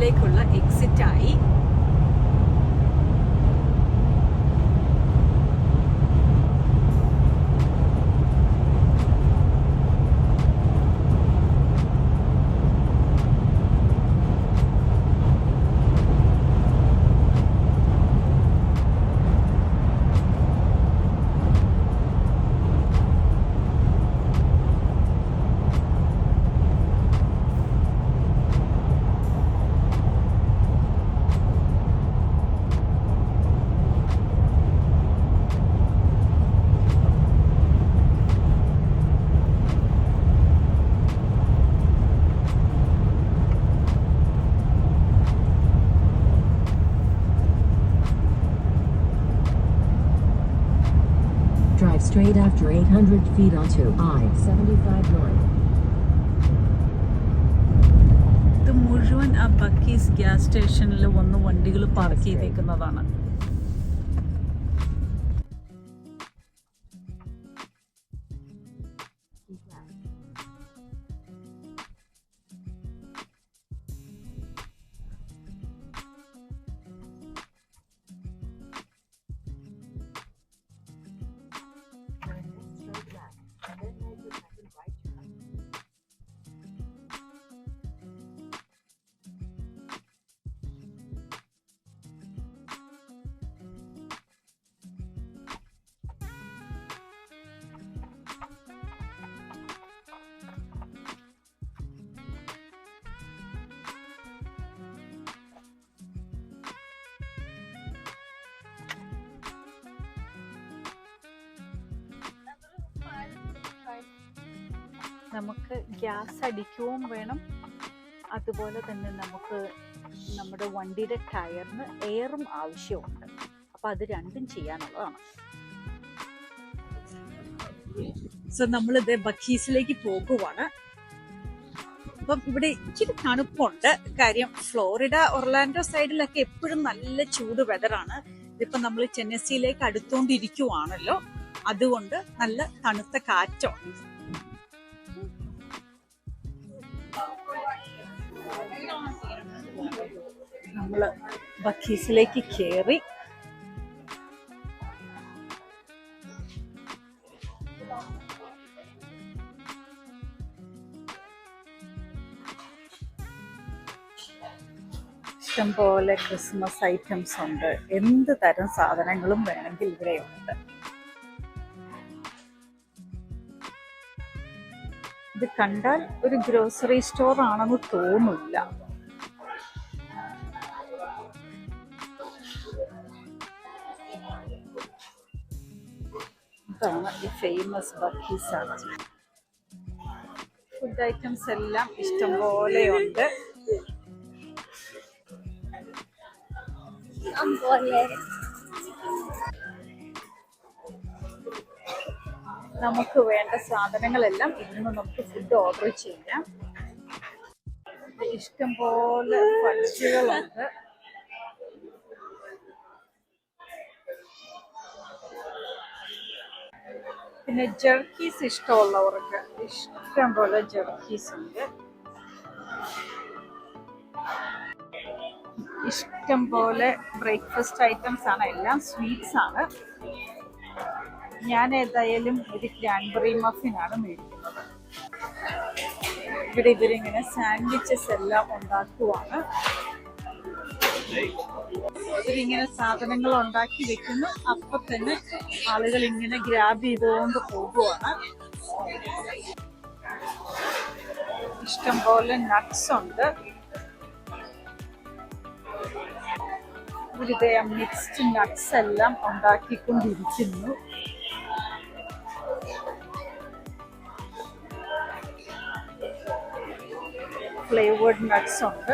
ബക്കീസിലേക്കുള്ള എക്സിറ്റായി. Drive straight after 800 feet onto I-75 North. ഇത് മുഴുവൻ ആ ബക്കീസ് ഗ്യാസ് സ്റ്റേഷനിൽ വന്ന് വണ്ടികൾ പാർക്ക് ചെയ്തേക്കുന്നതാണ്. നമുക്ക് ഗ്യാസ് അടിക്കുകയും വേണം, അതുപോലെ തന്നെ നമുക്ക് നമ്മുടെ വണ്ടിയുടെ ടയറിന് എയറും ആവശ്യമുണ്ട്. അപ്പം അത് രണ്ടും ചെയ്യാനുള്ളതാണ്. സോ നമ്മളിത് ബക്കീസിലേക്ക് പോകുവാണ്. അപ്പം ഇവിടെ ഇച്ചിരി തണുപ്പുണ്ട്. കാര്യം ഫ്ലോറിഡ, ഒർലാൻഡോ സൈഡിലൊക്കെ എപ്പോഴും നല്ല ചൂട് വെതറാണ്. ഇതിപ്പം നമ്മൾ ടെന്നസിയിലേക്ക് അടുത്തോണ്ടിരിക്കുവാണല്ലോ, അതുകൊണ്ട് നല്ല തണുത്ത കാറ്റാണ്. നമ്മള് ബക്കീസിലേക്ക് കയറി. ഇഷ്ടംപോലെ ക്രിസ്മസ് ഐറ്റംസ് ഉണ്ട്. എന്ത് തരം സാധനങ്ങളും വേണമെങ്കിൽ ഇവിടെയുണ്ട്. ഇത് കണ്ടാൽ ഒരു ഗ്രോസറി സ്റ്റോർ ആണെന്ന് തോന്നില്ല. ഇതാണ് ഈ ഫേമസ് ബക്കീസ് ആണ്. ഫുഡ് ഐറ്റംസ് എല്ലാം ഇഷ്ടംപോലെയുണ്ട്. നമുക്ക് വേണ്ട സാധനങ്ങളെല്ലാം ഇന്ന് നമുക്ക് ഫുഡ് ഓർഡർ ചെയ്യാം. ഇഷ്ടംപോലെ ഫഡ്ജുകളുണ്ട്. പിന്നെ ജെർക്കീസ് ഇഷ്ടമുള്ളവർക്ക് ഇഷ്ടംപോലെ ജെർക്കീസ് ഉണ്ട്. ഇഷ്ടംപോലെ ബ്രേക്ക്ഫാസ്റ്റ് ഐറ്റംസ് ആണ്, എല്ലാം സ്വീറ്റ്സ് ആണ്. ഞാൻ ഏതായാലും ഒരു ക്രാൻബെറി മഫിനാണ് മേടിക്കുന്നത്. ഇവിടെ ഇവരിങ്ങനെ സാൻഡ്വിച്ചസ് എല്ലാം ഉണ്ടാക്കുവാണ്. ഇവരിങ്ങനെ സാധനങ്ങൾ ഉണ്ടാക്കി വെക്കുന്നു, അപ്പൊ തന്നെ ആളുകൾ ഇങ്ങനെ ഗ്രാബ് ചെയ്തുകൊണ്ട് പോകുവാണ്. ഇഷ്ടംപോലെ നട്ട്സ് ഉണ്ട്. ഇവരിതേ മിക്സ്ഡ് നട്ട്സ് എല്ലാം ഉണ്ടാക്കിക്കൊണ്ടിരിക്കുന്നു. ഫ്ലേവേർഡ് നട്ട്സ് ഉണ്ട്.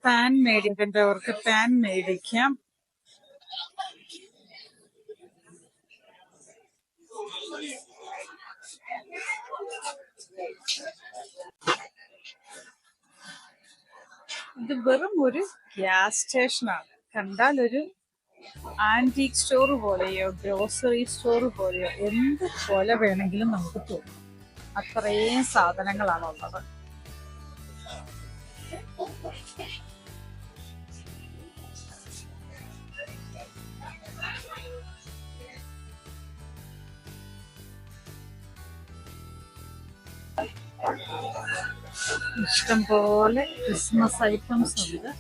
പാൻ മേടിക്കേണ്ടവർക്ക് പാൻ മേടിക്കാം. ഇത് വെറും ഒരു ഗ്യാസ് സ്റ്റേഷനാണ്. കണ്ടാൽ ഒരു ആന്റിക് സ്റ്റോർ പോലെയോ ഗ്രോസറി സ്റ്റോർ പോലെയോ എന്ത് പോലെ വേണമെങ്കിലും നമുക്ക് തോന്നും. അത്രയും സാധനങ്ങളാണ് ഉള്ളത്. ഇഷ്ടംപോലെ ക്രിസ്മസ് ഐറ്റംസ് ഉണ്ട്.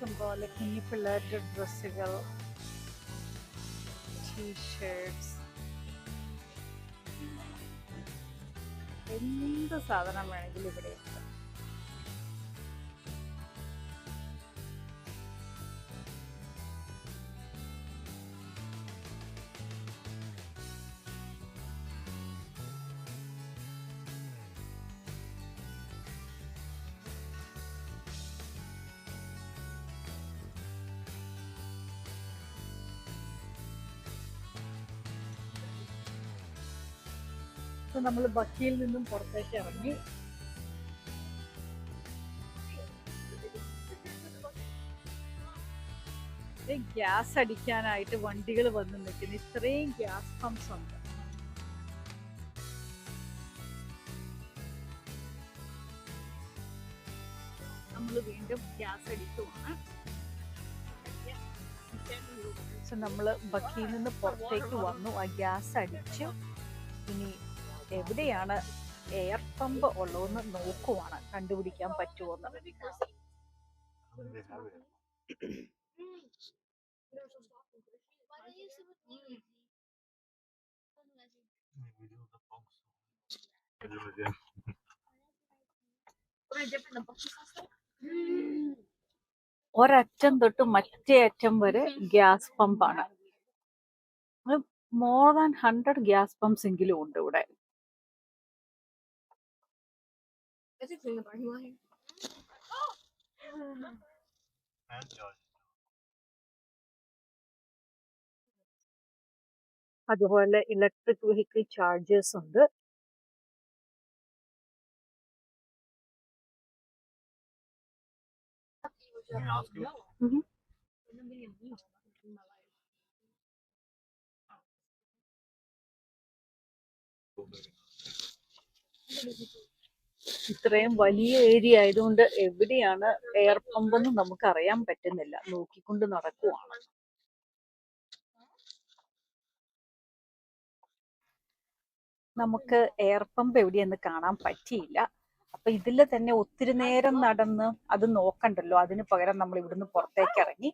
ഇഷ്ടംപോലെ കുഞ്ഞു പിള്ളേരുടെ ഡ്രസ്സുകൾ, ടീഷർട്സ്, എന്ത് സാധനം വേണമെങ്കിലും ഇവിടെ ഉണ്ട്. നമ്മൾ ബക്കിയിൽ നിന്നും പുറത്തേക്ക് ഇറങ്ങി. ഗ്യാസ് അടിക്കാനായിട്ട് വണ്ടികൾ വന്ന് നിൽക്കുന്നു. ഇത്രയും ഗ്യാസ് പമ്പ്സ് ഉണ്ട്. നമ്മൾ വീണ്ടും ഗ്യാസ് അടിക്കുവാണ്. നമ്മൾ ബക്കിയിൽ നിന്ന് പുറത്തേക്ക് വന്നു. ആ ഗ്യാസ് അടിച്ചു. ഇനി എവിടെയാണ് എയർ പമ്പ് ഉള്ളതെന്ന് നോക്കുവാണ്, കണ്ടുപിടിക്കാൻ പറ്റുമോന്ന്. ഒരറ്റം തൊട്ട് മറ്റേ അറ്റം വരെ ഗ്യാസ് പമ്പാണ്. മോർ ദാൻ 100 ഗ്യാസ് പമ്പ്സ് എങ്കിലും ഉണ്ട് ഇവിടെ. അതുപോലെ ഇലക്ട്രിക് വെഹിക്കിൾ ചാർജേഴ്സ് ഉണ്ട്. ഇത്രയും വലിയ ഏരിയ ആയതുകൊണ്ട് എവിടെയാണ് എയർ പമ്പ് എന്ന് നമുക്ക് അറിയാൻ പറ്റുന്നില്ല. നോക്കിക്കൊണ്ട് നടക്കുവാണ്. നമുക്ക് എയർ പമ്പ് എവിടെയെന്ന് കാണാൻ പറ്റിയില്ല. അപ്പൊ ഇതിൽ തന്നെ ഒത്തിരി നേരം നടന്ന് അത് നോക്കണ്ടല്ലോ. അതിന് പകരം നമ്മൾ ഇവിടുന്ന് പുറത്തേക്ക് ഇറങ്ങി.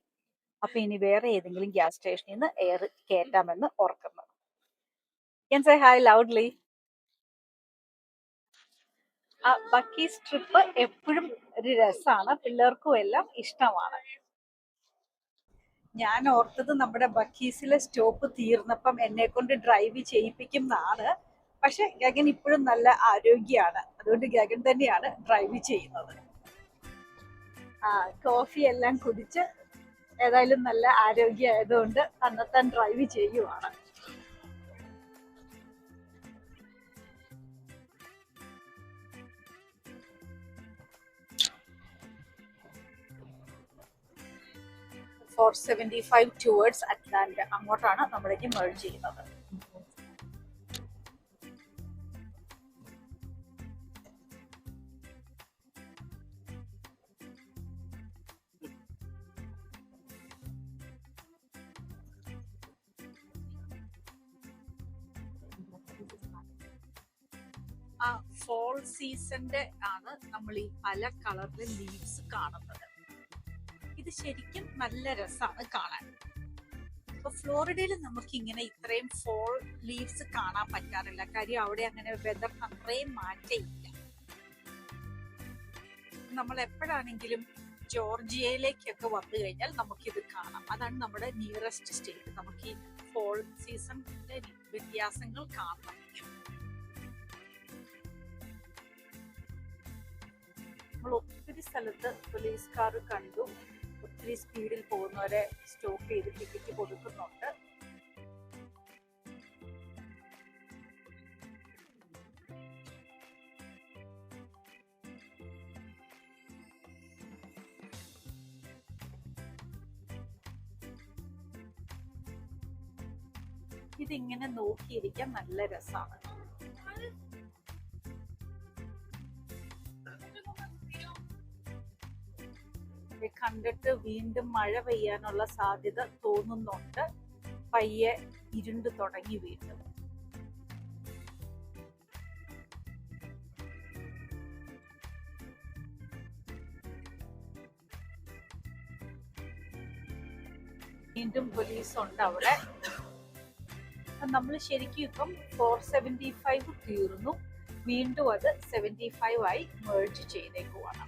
അപ്പൊ ഇനി വേറെ ഏതെങ്കിലും ഗ്യാസ് സ്റ്റേഷനിൽ നിന്ന് എയർ കയറ്റാമെന്ന് ഓർക്കുന്നു. Can say hi loudly. ആ ബക്കീസ് ട്രിപ്പ് എപ്പോഴും ഒരു രസമാണ്. പിള്ളേർക്കും എല്ലാം ഇഷ്ടമാണ്. ഞാൻ ഓർത്തത് നമ്മുടെ ബക്കീസിലെ സ്റ്റോപ്പ് തീർന്നപ്പം എന്നെ കൊണ്ട് ഡ്രൈവ് ചെയ്യിപ്പിക്കുന്നതാണ്. പക്ഷെ ഗഗൻ ഇപ്പോഴും നല്ല ആരോഗ്യമാണ്. അതുകൊണ്ട് ഗഗൻ തന്നെയാണ് ഡ്രൈവ് ചെയ്യുന്നത്. കോഫി എല്ലാം കുടിച്ച് ഏതായാലും നല്ല ആരോഗ്യമായതുകൊണ്ട് തന്നെത്താൻ ഡ്രൈവ് ചെയ്യുവാണ്. 475 ടുവേർഡ്സ് അറ്റ്ലാന്റ. അങ്ങോട്ടാണ് നമ്മളിനി മെർജ് ചെയ്യുന്നത്. ആ ഫോൾ സീസണിന്റെ ആണ് നമ്മൾ ഈ പല കളറിലെ ലീവ്സ് കാണുന്നത്. ഇത് ശരിക്കും നല്ല രസമാണ് കാണാൻ. ഇപ്പൊ ഫ്ലോറിഡയിൽ നമുക്ക് ഇങ്ങനെ ഇത്രയും ഫോൾ ലീവ്സ് കാണാൻ പറ്റാറില്ല. കാര്യം അവിടെ അങ്ങനെ വെതർ അത്രയും മാറ്റമില്ല. നമ്മൾ എപ്പോഴാണെങ്കിലും ജോർജിയയിലേക്കൊക്കെ വന്നു കഴിഞ്ഞാൽ നമുക്കിത് കാണാം. അതാണ് നമ്മുടെ നിയറസ്റ്റ് സ്റ്റേറ്റ്. നമുക്ക് ഈ ഫോൾ സീസണിന്റെ വ്യത്യാസങ്ങൾ കാണാൻ പറ്റും. നമ്മൾ ഒത്തിരി സ്ഥലത്ത് പോലീസ് കാർ കണ്ടു. ഒത്തിരി സ്പീഡിൽ പോകുന്നവരെ സ്റ്റോപ്പ് ചെയ്ത് ടിക്കറ്റ് കൊടുക്കുന്നുണ്ട്. ഇതിങ്ങനെ നോക്കിയിരിക്കാൻ നല്ല രസമാണ്. കണ്ടിട്ട് വീണ്ടും മഴ പെയ്യാനുള്ള സാധ്യത തോന്നുന്നുണ്ട്. പയ്യെ ഇരുണ്ട് തുടങ്ങി വീണ്ടും. വീണ്ടും പോലീസ് ഉണ്ട് അവിടെ. നമ്മൾ ശരിക്കും ഇപ്പം 475 തീർന്നു. വീണ്ടും അത് 75 ആയി മെർജ് ചെയ്തേക്കുവാണ്.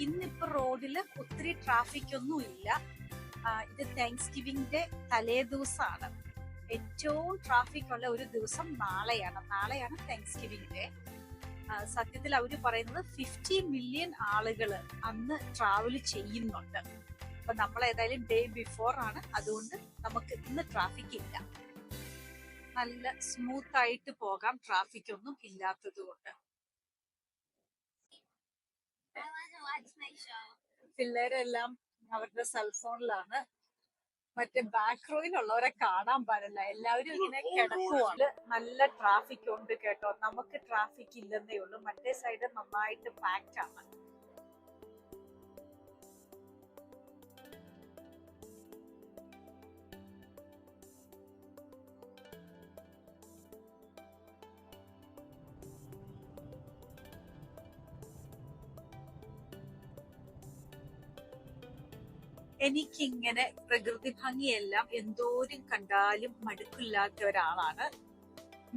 ഇന്നിപ്പോ റോഡില് ഒത്തിരി ട്രാഫിക് ഒന്നും ഇല്ല. ഇത് താങ്ക്സ് ഗിവിംഗിന്റെ തലേ ദിവസമാണ്. ഏറ്റവും ട്രാഫിക് ഉള്ള ഒരു ദിവസം നാളെയാണ് താങ്ക്സ് ഗിവിംഗ് ഡേ. സത്യത്തിൽ അവര് പറയുന്നത് 50 മില്യൺ ആളുകൾ അന്ന് ട്രാവൽ ചെയ്യുന്നുണ്ട്. അപ്പൊ നമ്മൾ ഏതായാലും ഡേ ബിഫോർ ആണ്. അതുകൊണ്ട് നമുക്ക് ഇന്ന് ട്രാഫിക് ഇല്ല. നല്ല സ്മൂത്ത് ആയിട്ട് പോകാം, ട്രാഫിക് ഒന്നും ഇല്ലാത്തത് കൊണ്ട്. പിള്ളേരെല്ലാം അവരുടെ സെൽഫോണിലാണ്. മറ്റേ ബാക്ക് റോയിലുള്ളവരെ കാണാൻ പാടില്ല. എല്ലാവരും ഇങ്ങനെ കിടക്കുവാണ്. നല്ല ട്രാഫിക് ഉണ്ട് കേട്ടോ. നമുക്ക് ട്രാഫിക് ഇല്ലെന്നേ ഉള്ളൂ. മറ്റേ സൈഡ് നന്നായിട്ട് പാക്ഡ് ആണ്. എനിക്കിങ്ങനെ പ്രകൃതി ഭംഗിയെല്ലാം എന്തോരം കണ്ടാലും മടുക്കില്ലാത്ത ഒരാളാണ്.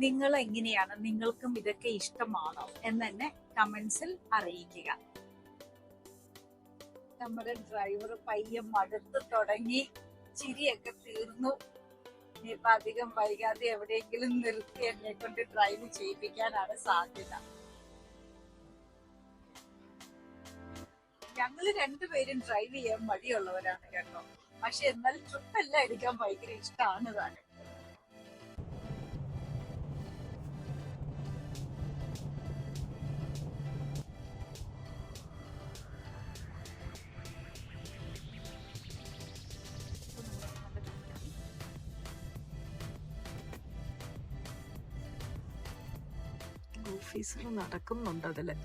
നിങ്ങൾ എങ്ങനെയാണ്? നിങ്ങൾക്കും ഇതൊക്കെ ഇഷ്ടമാണോ എന്ന് തന്നെ കമന്റ്സിൽ അറിയിക്കുക. നമ്മുടെ ഡ്രൈവർ പയ്യെ മടുത്ത് തുടങ്ങി. ചിരിയൊക്കെ തീർന്നു. ഇനിയിപ്പൊ അധികം വൈകാതെ എവിടെയെങ്കിലും നിർത്തി എന്നെ കൊണ്ട് ഡ്രൈവ് ചെയ്യിപ്പിക്കാനാണ് സാധ്യത. ഞങ്ങള് രണ്ടുപേരും ഡ്രൈവ് ചെയ്യാൻ മടിയുള്ളവരാണ് കേട്ടോ. പക്ഷെ എന്നാൽ ട്രിപ്പ് എല്ലാം എടുക്കാൻ ഭയങ്കര ഇഷ്ടമാണ് താനും. ഓഫീസർ നടക്കുന്നുണ്ട് അതില്.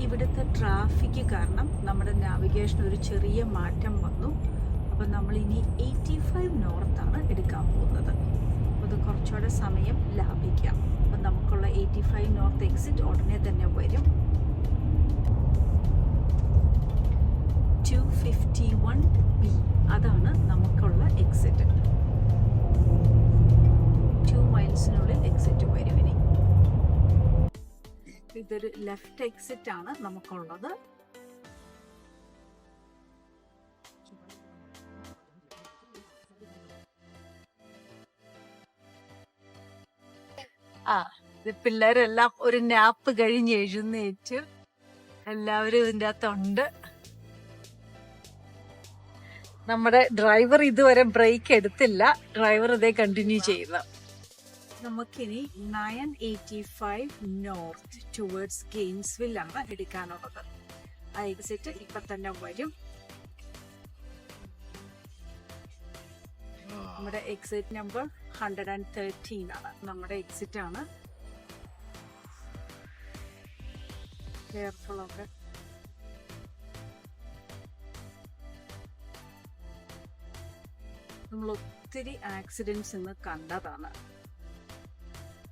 ഇവിടുത്തെ ട്രാഫിക് കാരണം നമ്മുടെ നാവിഗേഷൻ ഒരു ചെറിയ മാറ്റം വന്നു. അപ്പം നമ്മളിനി 85 നോർത്താണ് എടുക്കാൻ പോകുന്നത്. അത് കുറച്ചുകൂടെ സമയം ലാഭിക്കാം. അപ്പം നമുക്കുള്ള 85 നോർത്ത് എക്സിറ്റ് ഉടനെ തന്നെ വരും. 251B അതാണ് നമുക്കുള്ള എക്സിറ്റ്. 2 മൈൽസിനുള്ളിൽ എക്സിറ്റ് വരും. ഇനി ഇതൊരു ലെഫ്റ്റ് എക്സിറ്റ് ആണ് നമുക്കുള്ളത്. ആ ഇത് പിള്ളേരെല്ലാം ഒരു നാപ്പ് കഴിഞ്ഞ് എഴുന്നേറ്റ് എല്ലാവരും ഇതിൻ്റെ അകത്തുണ്ട്. നമ്മുടെ ഡ്രൈവർ ഇതുവരെ ബ്രേക്ക് എടുത്തില്ല. ഡ്രൈവർ ഇതേ കണ്ടിന്യൂ ചെയ്യുന്നു. നമുക്കിനി 985 നോർത്ത് ടുവേർഡ്സ് ഗെയിംസ്വിൽ ആണ് എടുക്കാനുള്ളത്. ആ എക്സിറ്റ് ഇപ്പൊ തന്നെ വരും. നമ്മുടെ എക്സിറ്റ് നമ്പർ 113 ആണ്. നമ്മുടെ എക്സിറ്റ് ആണ്. കെയർഫുൾ ഒക്കെ. നമ്മൾ ഒത്തിരി ആക്സിഡൻസ് ഇന്ന് കണ്ടതാണ്.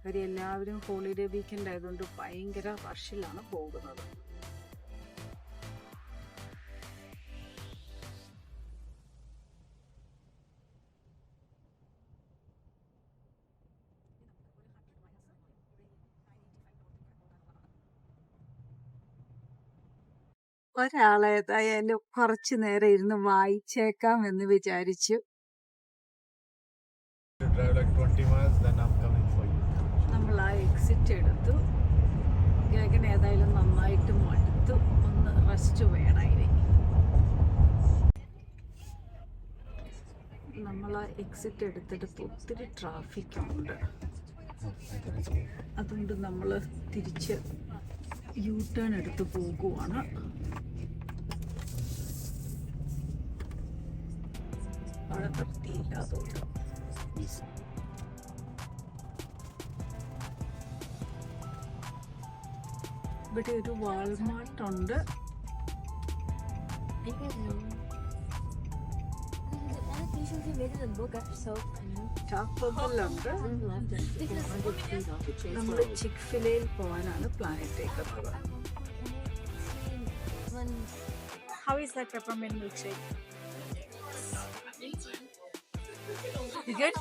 കാര്യം എല്ലാവരും ഹോളിഡേ വീക്കെൻഡ് ആയതുകൊണ്ട് ഭയങ്കര റഷിലാണ് പോകുന്നത്. ഒരാളേതായാലും കുറച്ചു നേരം ഇരുന്ന് വായിച്ചേക്കാം എന്ന് വിചാരിച്ചു. Drive like 20 miles, then I'm coming for you. നമ്മൾ ആ എക്സിറ്റ് എടുത്തു. ഗഗൻ ഏതായാലും നന്നായിട്ട് മടുത്തു. ഒന്ന് റെസ്റ്റ് വേണമായിരി. നമ്മൾ ആ എക്സിറ്റ് എടുത്തെടുത്ത് ഒത്തിരി ട്രാഫിക് ഉണ്ട്. അതുകൊണ്ട് നമ്മൾ തിരിച്ച് യു ടേൺ എടുത്ത് പോകുവാണ്. അവിടെ വൃത്തിയില്ല അതുകൊണ്ട്. ഇവിടെ ഒരു വാൾമാർട്ട് ഉണ്ട്. ടാക്കോബെല്ലുണ്ട്. നമ്മൾ ചിക്ക്-ഫിലയിൽ പോകാനാണ് പ്ലാൻ ഇട്ടേക്കുന്നത്. How is that peppermint milkshake? You good?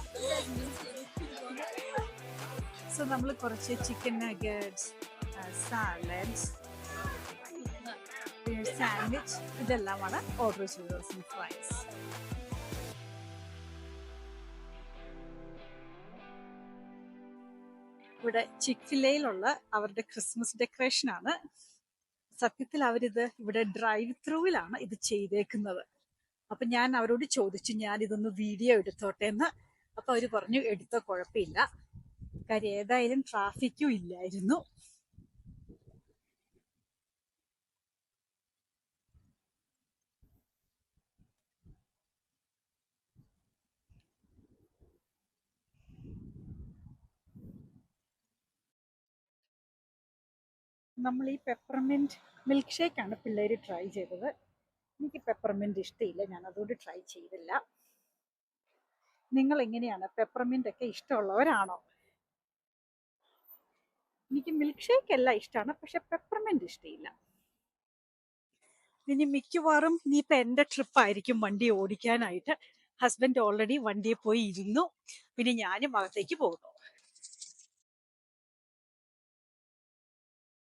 So നമ്മൾ കുറച്ച് ചിക്കൻ നഗറ്റ്സ്, സാലഡ്സ്, പിന്നെ സാൻഡ്വിച്ച് ഇതെല്ലാമാണ് ഓർഡർ ചെയ്തത്. ഫ്രൈസ്. ഇവിടെ ചിക്ക്-ഫിലയിലുള്ള അവരുടെ ക്രിസ്മസ് ഡെക്കറേഷൻ ആണ്. സത്യത്തിൽ അവരിത് ഇവിടെ ഡ്രൈവ് ത്രൂവിലാണ് ഇത് ചെയ്തേക്കുന്നത്. അപ്പൊ ഞാൻ അവരോട് ചോദിച്ചു ഞാൻ ഇതൊന്ന് വീഡിയോ എടുത്തോട്ടെ എന്ന്. അപ്പൊ അവര് പറഞ്ഞു എടുത്തോ, കുഴപ്പമില്ല. കാര്യം ഏതായാലും ട്രാഫിക്കും ഇല്ലായിരുന്നു. നമ്മൾ ഈ പെപ്പർമെന്റ് മിൽക്ക് ഷേക്കാണ് പിള്ളേർ ട്രൈ ചെയ്തത്. എനിക്ക് പെപ്പർമെന്റ് ഇഷ്ടമില്ല, ഞാൻ അതുകൊണ്ട് ട്രൈ ചെയ്തില്ല. നിങ്ങൾ എങ്ങനെയാണ്? പെപ്പർമെന്റ് ഒക്കെ ഇഷ്ടമുള്ളവരാണോ? എനിക്ക് മിൽക്ക് ഷേക്ക് എല്ലാം ഇഷ്ടമാണ്, പക്ഷെ പെപ്പർമെന്റ് ഇഷ്ടമില്ല. ഇനി മിക്കവാറും ഇനിയിപ്പോൾ എൻ്റെ ട്രിപ്പായിരിക്കും വണ്ടി ഓടിക്കാനായിട്ട്. ഹസ്ബൻഡ് ഓൾറെഡി വണ്ടിയിൽ പോയി ഇരുന്നു. പിന്നെ ഞാനും അകത്തേക്ക് പോകുന്നു.